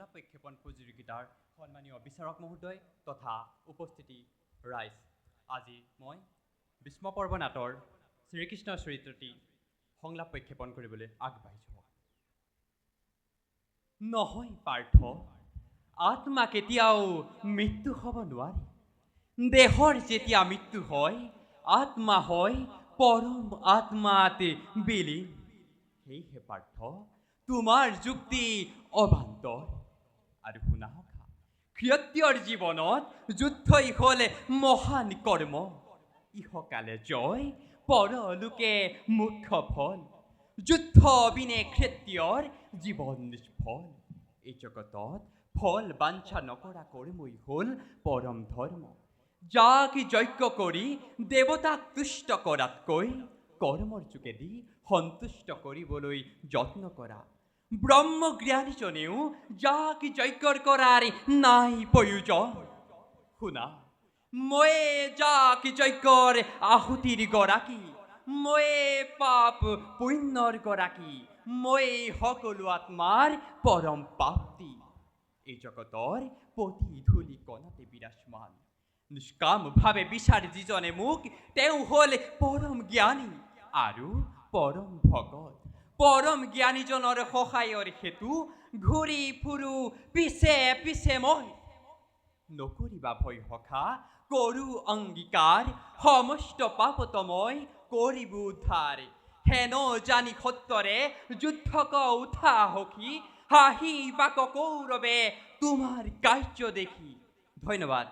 সংলাপ প্ৰক্ষেপণ প্ৰতিযোগিতাৰ সন্মানীয় বিচাৰক মহোদয় তথা উপস্থিতি ৰাইজ, আজি মই বিষ্মপৰ্ব নাটৰ শ্ৰীকৃষ্ণৰ চৰিত্ৰটি সংলাপ প্ৰক্ষেপণ কৰিবলৈ আগবাঢ়িছোঁ। নহয় পাৰ্থ, আত্মা কেতিয়াও মৃত্যু হ'ব নোৱাৰে। দেহৰ যেতিয়া মৃত্যু হয়, আত্মা হয় পৰম আত্মাত বিলীন। সেয়েহে পাৰ্থ, তোমাৰ যুক্তি অবান্তৰ। আৰু শুনা সখা, ক্ষত্ৰিয়ৰ জীৱনত যুদ্ধই হ'ল মহান কৰ্ম। ইহকালে জয়, পৰলোকে মুখ্য ফল। যুদ্ধ বিনে ক্ষত্ৰিয়ৰ জীৱন নিষ্ফল। এই জগতত ফল বাঞ্ছা নকৰা কৰ্মই হ'ল পৰম ধৰ্ম। যাক যজ্ঞ কৰি দেৱতাক তুষ্ট কৰাতকৈ কৰ্মৰ যোগেদি সন্তুষ্ট কৰিবলৈ যত্ন কৰা। ব্ৰহ্মজ্ঞানীজনেও যাক যজ্ঞৰ কৰাৰ নাই প্ৰয়োজন। শুনা, ময়ে যাক যজ্ঞৰ আহুতিৰ গৰাকী, ময়ে পাপ পুণ্যৰ গৰাকী, ময়ে সকলো আত্মাৰ পৰম প্ৰাপ্তি। এই জগতৰ প্ৰতি ধূলি কণাতে বিৰাজমান। নিষ্কামভাৱে বিচাৰ যিজনে মোক, তেওঁ হ'ল পৰম জ্ঞানী আৰু পৰম ভগত। পৰম জ্ঞানীজনৰ সহায়ৰ হেতু ঘূৰি ফুৰো পিছে পিছে মই। নকৰিবা ভয় সখা, কৰো অংগীকাৰ, সমস্ত পাপত মই কৰিব উদ্ধাৰ। হেন জানি সত্যৰে যুদ্ধক উঠা সখী, হাঁহি বাক কৌৰৱে তোমাৰ কাৰ্য দেখি। ধন্যবাদ।